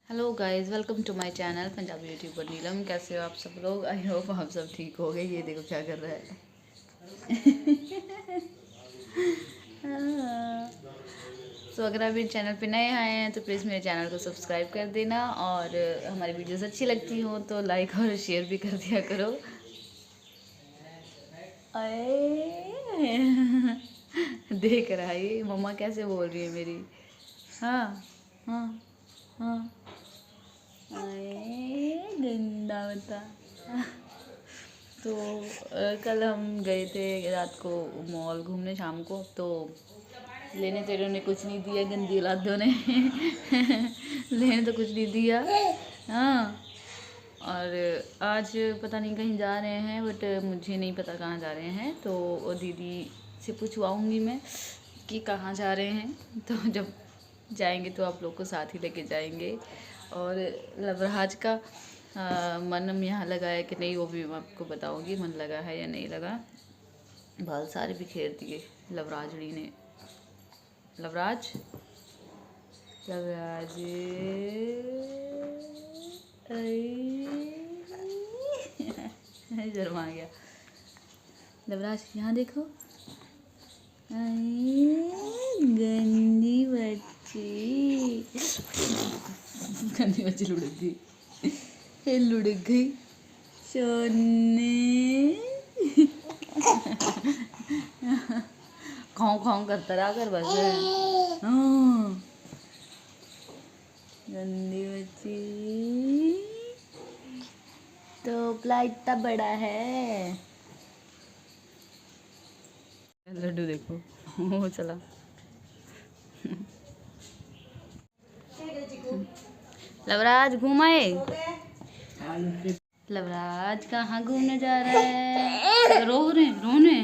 Hello guys, welcome to my channel Punjabi YouTuber Neelam. कैसे हो आप सब लोग? आई होप आप सब ठीक हो गए। ये देखो क्या कर रहा है। सो अगर आप मेरे चैनल पे नए आए हैं तो प्लीज़ मेरे चैनल को सब्सक्राइब कर देना, और हमारी वीडियोस अच्छी लगती हो तो लाइक और शेयर भी कर दिया करो। अरे देख रहा है ये मम्मा कैसे बोल रही है मेरी। हाँ हाँ हाँ। अरे गंदा बता। तो कल हम गए थे रात को मॉल घूमने शाम को, तो लेने तो इन्होंने कुछ नहीं दिया, गंदी औलादों ने। लेने तो कुछ नहीं दिया। हाँ, और आज पता नहीं कहीं जा रहे हैं, बट मुझे नहीं पता कहाँ जा रहे हैं। तो वो दीदी से पूछवाऊँगी मैं कि कहाँ जा रहे हैं, तो जब जाएंगे तो आप लोग को साथ ही लेके जाएंगे। और लवराज का मन यहाँ लगा है कि नहीं, वो भी मैं आपको बताऊंगी मन लगा है या नहीं लगा। बाल सारे बिखेर दिए लवराजड़ी ने। लवराज लवराज शर्मा गया। लवराज यहाँ देखो, गंदी बच्ची। गंदी बच्ची लुढ़क गई, लुढ़क गई सोने। खाऊं खाऊं करता रहा कर बस। हाँ, गंदी बच्ची। तो प्ला इतना बड़ा है। लड्डू देखो वो चला। लवराज घुमाए। लवराज कहाँ घूमने जा रहा है? रोने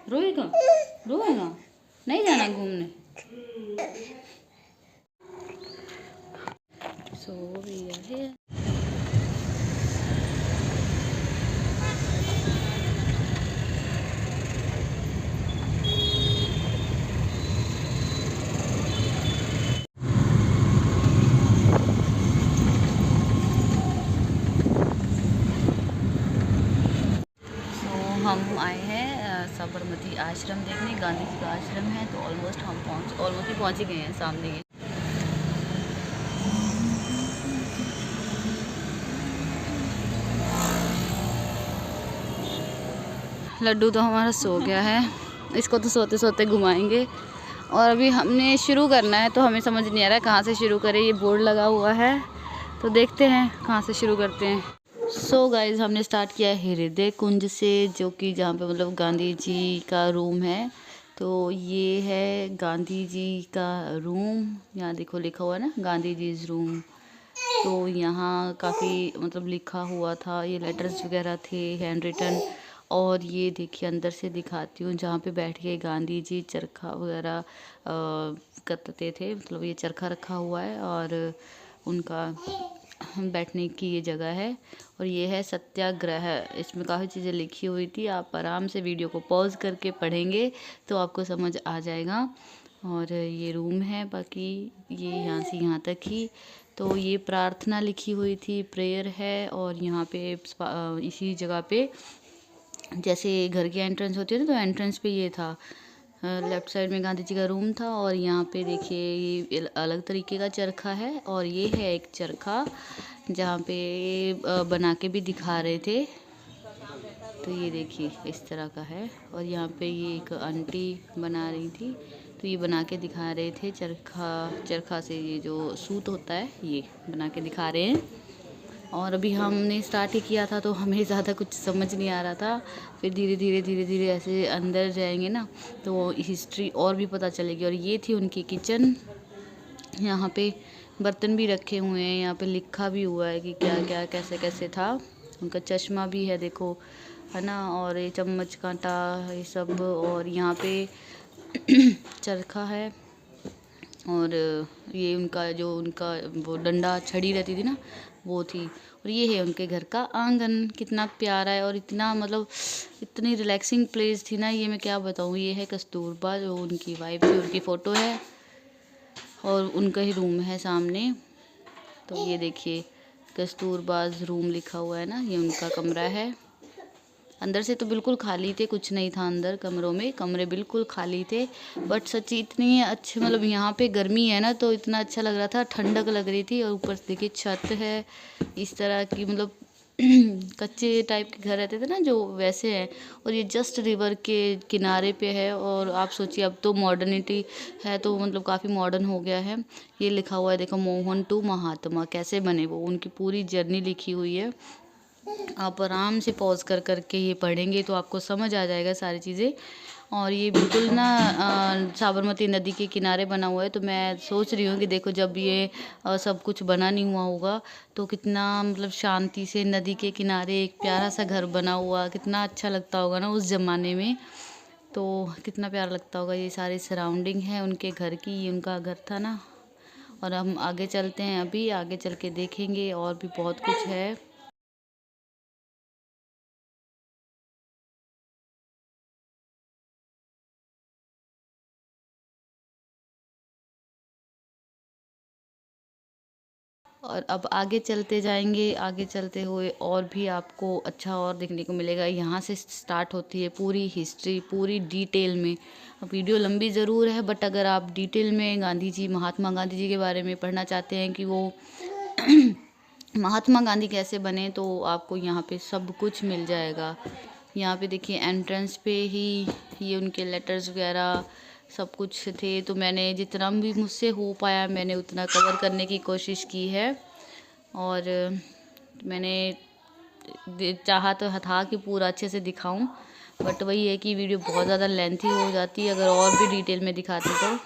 रोएगा, रोएगा नहीं जाना घूमने। सो भी है। हम आए हैं साबरमती आश्रम देखने। गांधी जी का आश्रम है, तो ऑलमोस्ट ही पहुंच ही गए हैं सामने ही। लड्डू तो हमारा सो गया है, इसको तो सोते सोते घुमाएंगे। और अभी हमने शुरू करना है, तो हमें समझ नहीं आ रहा है कहाँ से शुरू करें। ये बोर्ड लगा हुआ है, तो देखते हैं कहाँ से शुरू करते हैं। सो गाइज, हमने स्टार्ट किया है हृदय कुंज से, जो कि जहाँ पे मतलब गांधी जी का रूम है। तो ये है गांधी जी का रूम। यहाँ देखो लिखा हुआ है ना, गांधी जी रूम। तो यहाँ काफ़ी मतलब लिखा हुआ था, ये लेटर्स वगैरह थे हैंड रिटन। और ये देखिए अंदर से दिखाती हूँ, जहाँ पे बैठ के गांधी जी चरखा वगैरह करते थे, मतलब ये चरखा रखा हुआ है और उनका बैठने की ये जगह है। और ये है सत्याग्रह, इसमें काफ़ी चीज़ें लिखी हुई थी। आप आराम से वीडियो को पॉज करके पढ़ेंगे तो आपको समझ आ जाएगा। और ये रूम है, बाकी ये यहाँ से यहाँ तक ही। तो ये प्रार्थना लिखी हुई थी, प्रेयर है। और यहाँ पे इसी जगह पे जैसे घर की एंट्रेंस होती है ना, तो एंट्रेंस पे ये था। लेफ्ट साइड में गांधी जी का रूम था, और यहाँ पे देखिए ये अलग तरीके का चरखा है। और ये है एक चरखा जहाँ पे बना के भी दिखा रहे थे। तो ये देखिए इस तरह का है। और यहाँ पे ये एक आंटी बना रही थी, तो ये बना के दिखा रहे थे। चरखा से ये जो सूत होता है ये बना के दिखा रहे हैं। और अभी हमने स्टार्ट ही किया था, तो हमें ज़्यादा कुछ समझ नहीं आ रहा था। फिर धीरे धीरे ऐसे अंदर जाएंगे ना, तो हिस्ट्री और भी पता चलेगी। और ये थी उनकी किचन। यहाँ पे बर्तन भी रखे हुए हैं, यहाँ पे लिखा भी हुआ है कि क्या क्या कैसे कैसे था। उनका चश्मा भी है देखो, है ना। और ये चम्मच कांटा ये सब। और यहाँ पे चरखा है। और ये उनका वो डंडा छड़ी रहती थी ना, वो थी। और ये है उनके घर का आंगन, कितना प्यारा है। और इतना मतलब इतनी रिलैक्सिंग प्लेस थी ना, ये मैं क्या बताऊँ। ये है कस्तूरबा, जो उनकी वाइफ थी, उनकी फ़ोटो है। और उनका ही रूम है सामने। तो ये देखिए कस्तूरबाज रूम लिखा हुआ है ना, ये उनका कमरा है। अंदर से तो बिल्कुल खाली थे, कुछ नहीं था अंदर कमरों में, कमरे बिल्कुल खाली थे। बट सच्ची इतनी अच्छे, मतलब यहाँ पे गर्मी है ना तो इतना अच्छा लग रहा था, ठंडक लग रही थी। और ऊपर से देखिए छत है इस तरह की, मतलब कच्चे टाइप के घर रहते थे ना जो, वैसे हैं। और ये जस्ट रिवर के किनारे पे है। और आप सोचिए अब तो मॉडर्निटी है तो मतलब काफ़ी मॉडर्न हो गया है। ये लिखा हुआ है देखो, मोहन टू महात्मा कैसे बने वो, उनकी पूरी जर्नी लिखी हुई है। आप आराम से पॉज कर करके ये पढ़ेंगे तो आपको समझ आ जाएगा सारी चीज़ें। और ये बिल्कुल ना साबरमती नदी के किनारे बना हुआ है। तो मैं सोच रही हूँ कि देखो जब ये सब कुछ बना नहीं हुआ होगा तो कितना मतलब शांति से नदी के किनारे एक प्यारा सा घर बना हुआ, कितना अच्छा लगता होगा ना उस ज़माने में। तो कितना प्यारा लगता होगा। ये सारी सराउंडिंग है उनके घर की, ये उनका घर था ना। और हम आगे चलते हैं, अभी आगे चल के देखेंगे और भी बहुत कुछ है। और अब आगे चलते जाएंगे, आगे चलते हुए और भी आपको अच्छा और देखने को मिलेगा। यहाँ से स्टार्ट होती है पूरी हिस्ट्री, पूरी डिटेल में। वीडियो लंबी ज़रूर है बट अगर आप डिटेल में गांधी जी, महात्मा गांधी जी के बारे में पढ़ना चाहते हैं कि वो महात्मा गांधी कैसे बने, तो आपको यहाँ पे सब कुछ मिल जाएगा। यहाँ पे देखिए एंट्रेंस पे ही ये उनके लेटर्स वगैरह सब कुछ थे। तो मैंने जितना भी मुझसे हो पाया मैंने उतना कवर करने की कोशिश की है। और मैंने चाहा तो था कि पूरा अच्छे से दिखाऊं, बट वही है कि वीडियो बहुत ज़्यादा लेंथी हो जाती है अगर और भी डिटेल में दिखाती तो।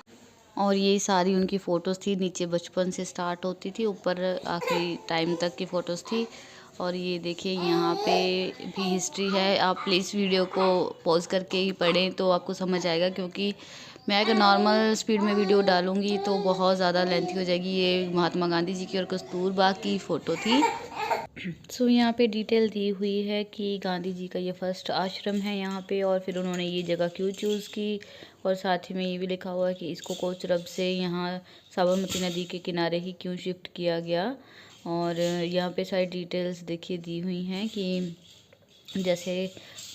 और ये सारी उनकी फ़ोटोज़ थी, नीचे बचपन से स्टार्ट होती थी, ऊपर आखिरी टाइम तक की फ़ोटोज़ थी। और ये देखिए यहाँ पे भी हिस्ट्री है। आप प्लीज़ वीडियो को पॉज करके ही पढ़ें तो आपको समझ आएगा, क्योंकि मैं अगर नॉर्मल स्पीड में वीडियो डालूँगी तो बहुत ज़्यादा लेंथी हो जाएगी। ये महात्मा गांधी जी की और कस्तूरबा की फ़ोटो थी। सो यहाँ पे डिटेल दी हुई है कि गांधी जी का ये फर्स्ट आश्रम है यहाँ पे, और फिर उन्होंने ये जगह क्यों चूज़ की। और साथ ही में ये भी लिखा हुआ है कि इसको कोचरब से यहाँ साबरमती नदी के किनारे ही क्यों शिफ्ट किया गया। और यहाँ पे सारी डिटेल्स देखिए दी हुई हैं कि जैसे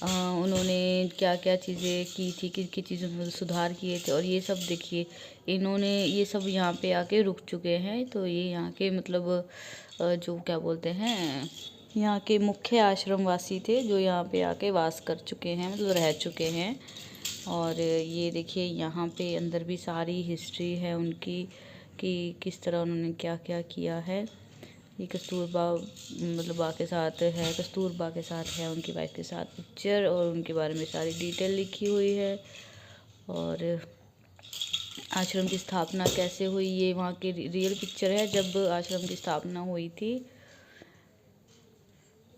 उन्होंने क्या क्या चीज़ें की थी, किन चीज़ों में सुधार किए थे। और ये सब देखिए इन्होंने ये सब यहाँ पे आके रुक चुके हैं। तो ये यहाँ के मतलब जो क्या बोलते हैं, यहाँ के मुख्य आश्रमवासी थे जो यहाँ पे आके वास कर चुके हैं, मतलब रह चुके हैं। और ये देखिए यहाँ पे अंदर भी सारी हिस्ट्री है उनकी कि किस तरह उन्होंने क्या क्या किया है। ये कस्तूरबा मतलब बा के साथ है, कस्तूरबा के साथ है, उनकी वाइफ के साथ पिक्चर, और उनके बारे में सारी डिटेल लिखी हुई है। और आश्रम की स्थापना कैसे हुई, ये वहाँ की रियल पिक्चर है जब आश्रम की स्थापना हुई थी।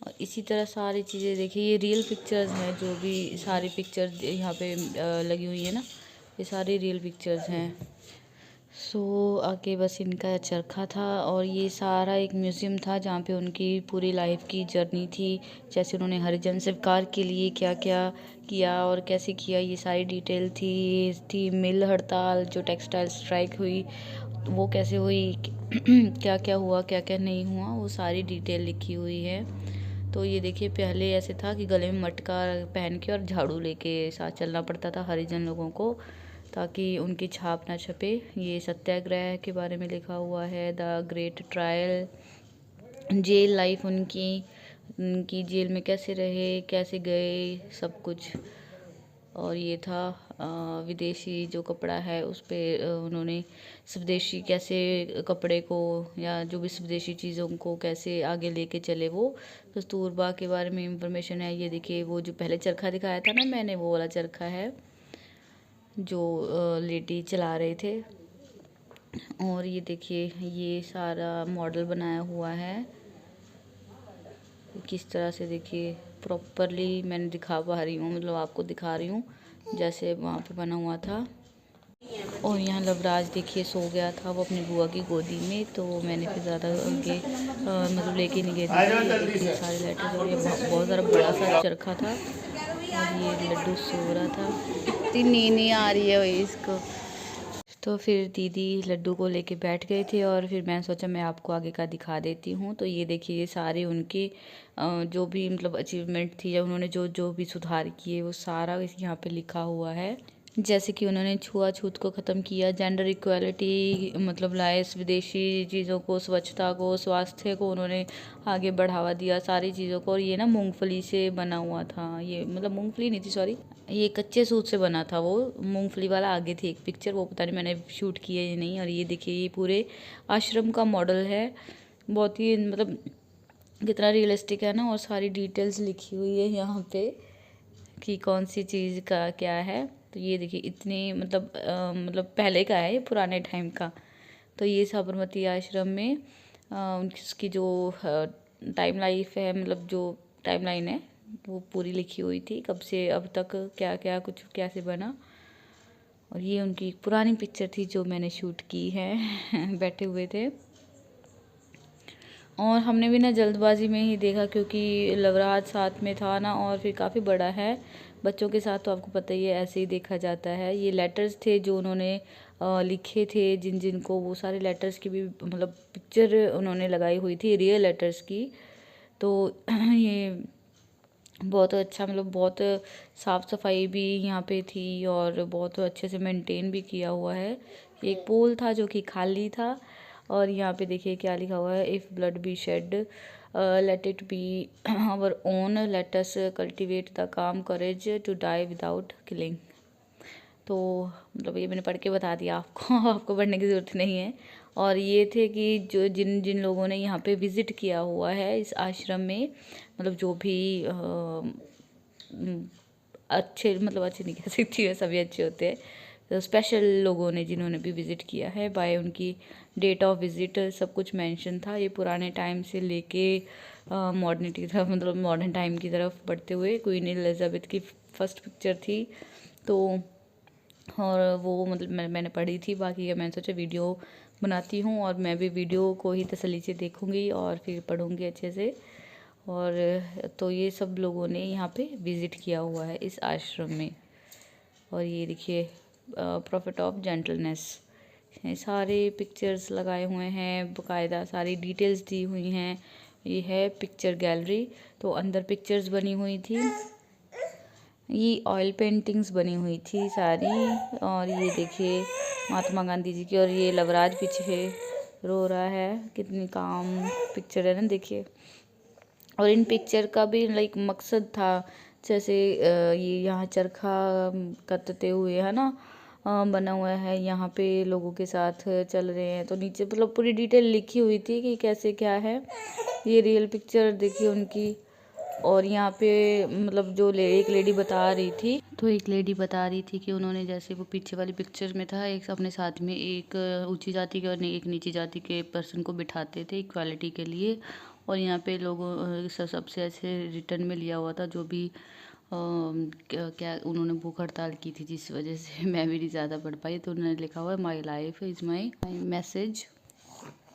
और इसी तरह सारी चीज़ें देखिए, ये रियल पिक्चर्स हैं, जो भी सारी पिक्चर्स यहाँ पे लगी हुई है ना, ये सारी रियल पिक्चर्स हैं। सो आगे बस इनका चरखा था। और ये सारा एक म्यूज़ियम था जहाँ पे उनकी पूरी लाइफ की जर्नी थी, जैसे उन्होंने हरिजन सरकार के लिए क्या क्या किया और कैसे किया, ये सारी डिटेल थी। मिल हड़ताल जो टेक्सटाइल स्ट्राइक हुई वो कैसे हुई, क्या क्या हुआ क्या क्या नहीं हुआ, वो सारी डिटेल लिखी हुई है। तो ये देखिए पहले ऐसे था कि गले में मटका पहन के और झाड़ू लेके साथ चलना पड़ता था हरिजन लोगों को, ताकि उनकी छाप ना छपे। ये सत्याग्रह के बारे में लिखा हुआ है, the great trial, jail life उनकी जेल में कैसे रहे, कैसे गए, सब कुछ। और ये था विदेशी जो कपड़ा है उस पर उन्होंने स्वदेशी कैसे कपड़े को या जो भी स्वदेशी चीज़ों को कैसे आगे लेके चले, वो कस्तूरबा के बारे में इंफॉर्मेशन है। ये देखिए वो जो पहले चरखा दिखाया था ना मैंने, वो वाला चरखा है जो लेडी चला रहे थे। और ये देखिए ये सारा मॉडल बनाया हुआ है किस तरह से, देखिए प्रॉपरली मैंने दिखा पा रही हूँ, मतलब आपको दिखा रही हूँ जैसे वहाँ पे बना हुआ था। और यहाँ लवराज देखिए सो गया था वो अपनी बुआ की गोदी में, तो मैंने फिर ज़्यादा उनके मतलब लेके नहीं गई थी सारे लेटर। और ये बहुत ज़्यादा बड़ा सा चरखा था और ये लड्डू सो रहा था, इतनी नींद नहीं आ रही है वही इसको। तो फिर दीदी लड्डू को लेके बैठ गए थे और फिर मैंने सोचा मैं आपको आगे का दिखा देती हूँ। तो ये देखिए, ये सारे उनके जो भी मतलब अचीवमेंट थी या उन्होंने जो जो भी सुधार किए वो सारा इस यहाँ पे लिखा हुआ है। जैसे कि उन्होंने छुआछूत को ख़त्म किया, जेंडर इक्वालिटी मतलब लाए, विदेशी चीज़ों को, स्वच्छता को, स्वास्थ्य को उन्होंने आगे बढ़ावा दिया, सारी चीज़ों को। और ये ना मूंगफली से बना हुआ था, ये मतलब मूंगफली नहीं थी, सॉरी, ये कच्चे सूत से बना था। वो मूंगफली वाला आगे थी एक पिक्चर, वो पता नहीं मैंने शूट की है या नहीं। और ये देखिए, ये पूरे आश्रम का मॉडल है, बहुत ही मतलब कितना रियलिस्टिक है ना। और सारी डिटेल्स लिखी हुई है यहाँ पे कि कौन सी चीज़ का क्या है। तो ये देखिए, इतने मतलब पहले का है, ये पुराने टाइम का। तो ये साबरमती आश्रम में उसकी जो टाइम लाइफ है, मतलब जो टाइम लाइन है वो पूरी लिखी हुई थी, कब से अब तक क्या क्या कुछ कैसे बना। और ये उनकी पुरानी पिक्चर थी जो मैंने शूट की है बैठे हुए थे। और हमने भी ना जल्दबाजी में ही देखा क्योंकि लवराज साथ में था ना, और फिर काफ़ी बड़ा है, बच्चों के साथ तो आपको पता ही है ऐसे ही देखा जाता है। ये लेटर्स थे जो उन्होंने लिखे थे जिन जिन को, वो सारे लेटर्स की भी मतलब पिक्चर उन्होंने लगाई हुई थी, रियल लेटर्स की। तो ये बहुत अच्छा, मतलब बहुत साफ़ सफाई भी यहाँ पे थी और बहुत अच्छे से मेंटेन भी किया हुआ है। एक पूल था जो कि खाली था। और यहाँ पे देखिए क्या लिखा हुआ है, if blood be shed let it be our own, let us cultivate the calm courage to die without killing. तो मतलब ये मैंने पढ़ के बता दिया आपको आपको पढ़ने की ज़रूरत नहीं है। और ये थे कि जो जिन जिन लोगों ने यहाँ पे विज़िट किया हुआ है इस आश्रम में, मतलब जो भी अच्छे, मतलब अच्छे नहीं कह सकती है, सभी अच्छे होते हैं, तो स्पेशल लोगों ने जिन्होंने भी विज़िट किया है, बाय उनकी डेट ऑफ विज़िट सब कुछ मेंशन था। ये पुराने टाइम से लेके मॉडर्निटी की तरफ, मतलब मॉडर्न टाइम की तरफ बढ़ते हुए क्वीन एलिजाबेथ की फर्स्ट पिक्चर थी। तो और वो मतलब मैंने पढ़ी थी, बाकी मैंने सोचा वीडियो बनाती हूँ और मैं भी वीडियो को ही तसल्ली से देखूँगी और फिर पढ़ूँगी अच्छे से। और तो ये सब लोगों ने यहाँ पे विज़िट किया हुआ है इस आश्रम में। और ये देखिए, प्रॉफिट ऑफ जेंटलनेस, सारे पिक्चर्स लगाए हुए हैं, बाकायदा सारी डिटेल्स दी हुई हैं। ये है पिक्चर गैलरी, तो अंदर पिक्चर्स बनी हुई थी, ये ऑयल पेंटिंग्स बनी हुई थी सारी। और ये देखिए महात्मा गांधी जी की, और ये लवराज पीछे रो रहा है, कितनी काम पिक्चर है ना, देखिए। और इन पिक्चर का भी लाइक मकसद था, जैसे ये यहाँ चरखा कतते हुए है ना बना हुआ है, यहाँ पे लोगों के साथ चल रहे हैं, तो नीचे मतलब पूरी डिटेल लिखी हुई थी कि कैसे क्या है। ये रियल पिक्चर देखिए उनकी। और यहाँ पे मतलब जो एक लेडी बता रही थी, तो एक लेडी बता रही थी कि उन्होंने, जैसे वो पीछे वाली पिक्चर में था, एक अपने साथ में एक ऊंची जाति के और एक नीची जाति के पर्सन को बिठाते थे इक्वालिटी के लिए। और यहाँ पे लोगों सबसे अच्छे रिटर्न में लिया हुआ था, जो भी क्या उन्होंने भूख हड़ताल की थी जिस वजह से मैं भी नहीं ज़्यादा पढ़ पाई, तो उन्होंने लिखा हुआ है my life is my message.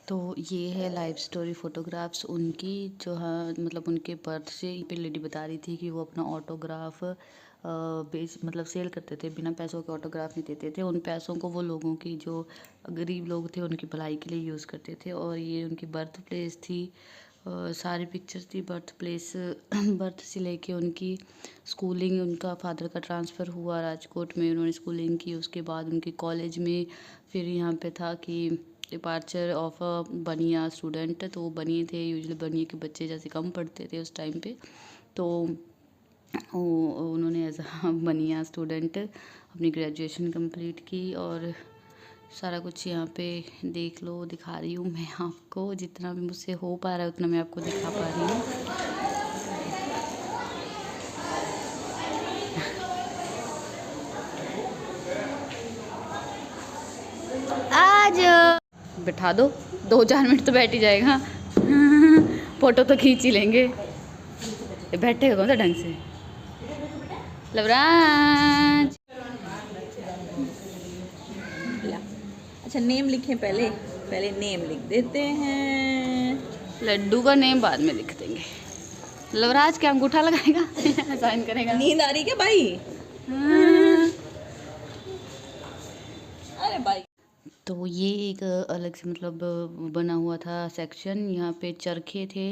तो ये है लाइफ स्टोरी फ़ोटोग्राफ्स उनकी, जो है मतलब उनके बर्थ से। पे लेडी बता रही थी कि वो अपना ऑटोग्राफ बेच मतलब सेल करते थे, बिना पैसों के ऑटोग्राफ नहीं देते थे। उन पैसों को वो लोगों की, जो गरीब लोग थे, उनकी भलाई के लिए यूज़ करते थे। और ये उनकी बर्थ प्लेस थी, सारी पिक्चर्स थी बर्थ प्लेस बर्थ से लेके उनकी स्कूलिंग, उनका फादर का ट्रांसफ़र हुआ राजकोट में, उन्होंने स्कूलिंग की, उसके बाद उनके कॉलेज में। फिर यहाँ पे था कि डिपार्चर ऑफ अ बनिया स्टूडेंट, तो वो बनिए थे, यूजुअली बनिए के बच्चे जैसे कम पढ़ते थे उस टाइम पे, तो उन्होंने एज अ बनिया स्टूडेंट अपनी ग्रेजुएशन कंप्लीट की। और सारा कुछ यहाँ पे देख लो, दिखा रही हूँ मैं आपको, जितना भी मुझसे हो पा रहा है उतना मैं आपको दिखा पा रही हूँ। आज बैठा दो, 2-4 मिनट तो बैठ ही जाएगा फोटो तो खींच ही लेंगे, बैठेगा कौन सा ढंग से। लवराज, अच्छा नेम लिखें, पहले नेम लिख देते हैं, लड्डू का नेम बाद में लिख देंगे। लवराज क्या अंगूठा लगाएगा साइन करेगा। नींद आ रही क्या भाई? अरे भाई तो ये एक अलग से मतलब बना हुआ था सेक्शन। यहाँ पे चरखे थे।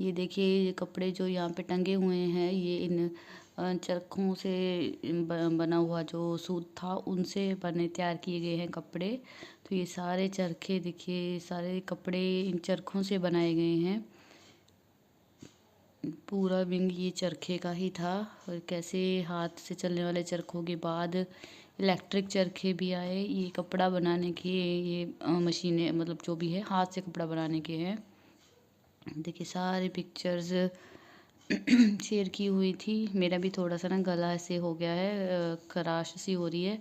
ये देखिए ये कपड़े जो यहाँ पे टंगे हुए हैं ये इन चरखों से बना हुआ जो सूत था उनसे बने तैयार किए गए हैं कपड़े। तो ये सारे चरखे देखिए सारे कपड़े इन चरखों से बनाए गए हैं। पूरा विंग ये चरखे का ही था। और कैसे हाथ से चलने वाले चरखों के बाद इलेक्ट्रिक चरखे भी आए। ये कपड़ा बनाने की ये मशीनें मतलब जो भी है हाथ से कपड़ा बनाने के हैं। देखिए सारे पिक्चर्स शेयर की हुई थी। मेरा भी थोड़ा सा ना गला ऐसे हो गया है, खराश सी हो रही है,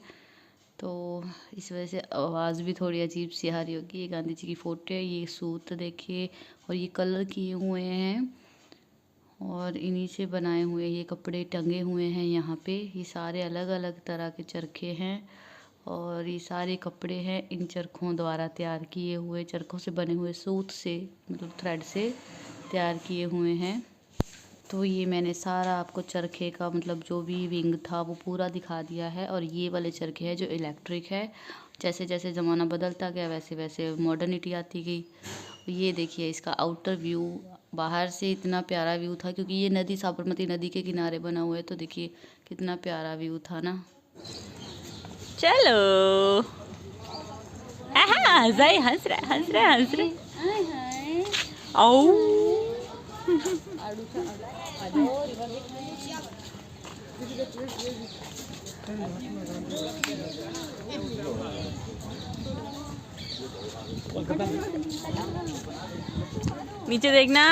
तो इस वजह से आवाज़ भी थोड़ी अजीब सी आ रही होगी। ये गांधी जी की फ़ोटो है। ये सूत देखिए और ये कलर किए हुए हैं और इन्हीं से बनाए हुए ये कपड़े टंगे हुए हैं यहाँ पे। ये सारे अलग अलग तरह के चरखे हैं और ये सारे कपड़े हैं इन चरखों द्वारा तैयार किए हुए, चरखों से बने हुए सूत से मतलब थ्रेड से तैयार किए हुए हैं। तो ये मैंने सारा आपको चरखे का मतलब जो भी विंग था वो पूरा दिखा दिया है। और ये वाले चरखे हैं जो इलेक्ट्रिक है। जैसे जैसे ज़माना बदलता गया वैसे वैसे मॉडर्निटी आती गई। ये देखिए इसका आउटर व्यू, बाहर से इतना प्यारा व्यू था क्योंकि ये नदी साबरमती नदी के किनारे बना हुआ है। तो देखिए कितना प्यारा व्यू था ना। चलो जय हंस रहे आओ। नीचे देखना,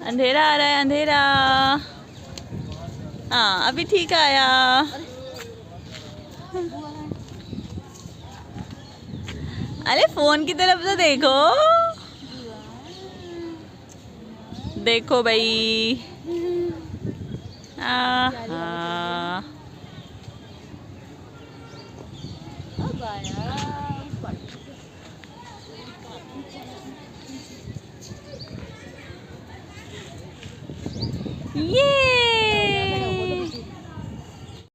अंधेरा आ रहा है, अंधेरा। हाँ अभी ठीक आया। अरे फोन की तरफ तो देखो, देखो भाई। ये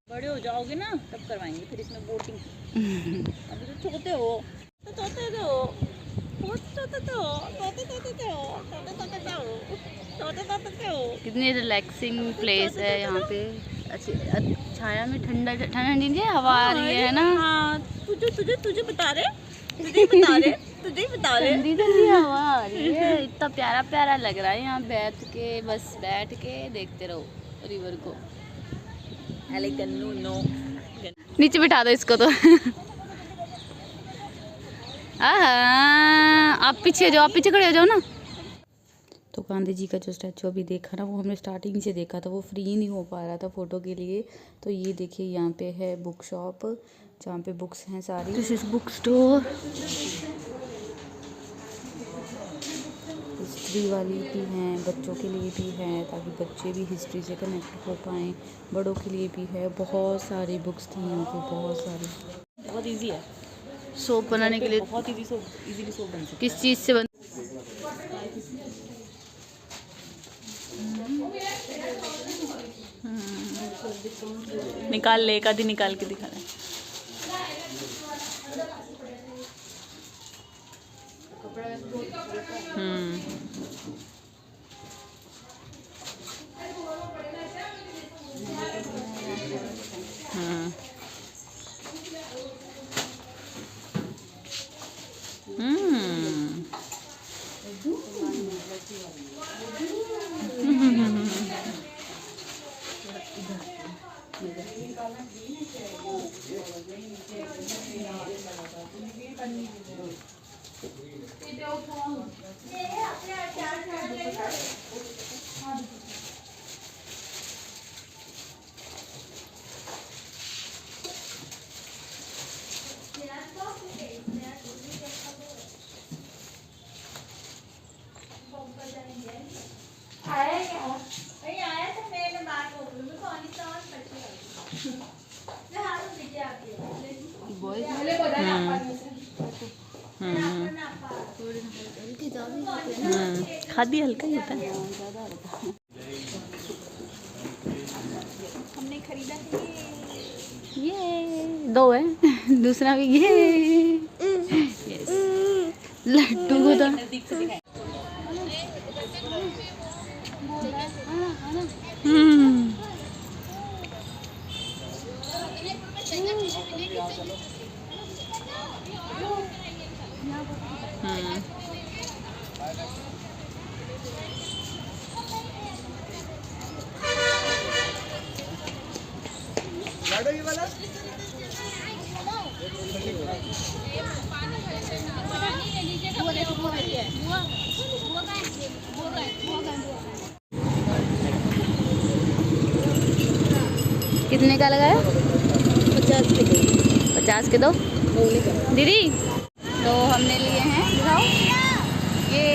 बड़े हो जाओगे ना तब करवाएंगे फिर इसमें बोटिंग। अभी तो छोटे हो कितनी रिलैक्सिंग प्लेस है यहाँ पे। अच्छी छाया में ठंडा ठंडी हवा आ रही है ना। हाँ तुझे बता रहे ठंडी ठंडी हवा आ रही है। इतना प्यारा प्यारा लग रहा है यहाँ बैठ के, बस बैठ के देखते रहो रिवर को। नीचे बिठा दो इसको तो। आप पीछे जाओ, आप पीछे खड़े हो जाओ ना। तो गांधी जी का जो स्टैचू अभी देखा ना वो हमने स्टार्टिंग से देखा था, वो फ्री नहीं हो पा रहा था फ़ोटो के लिए। तो ये देखिए यहाँ पे है बुक शॉप जहाँ पे बुक्स हैं सारी। This is book store. History वाली भी हैं, बच्चों के लिए भी हैं ताकि बच्चे भी हिस्ट्री से कनेक्ट हो पाएँ, बड़ों के लिए भी है। बहुत सारी बुक्स थी यहाँ पे, बहुत सारी। बहुत इजी है सोप बनाने के लिए, बहुत इजीली सोप बन सकती किस चीज़ से बन। निकाल ले, एक आधी निकाल के दिखा रहे। खादी हल्का ही होता है। हमने खरीदा ये 2 है। दूसरा भी ये यस लड्डू को तो कितने का लगाया? 50 के 50 के 2 दीदी। तो हमने लिए हैं, दिखाओ ये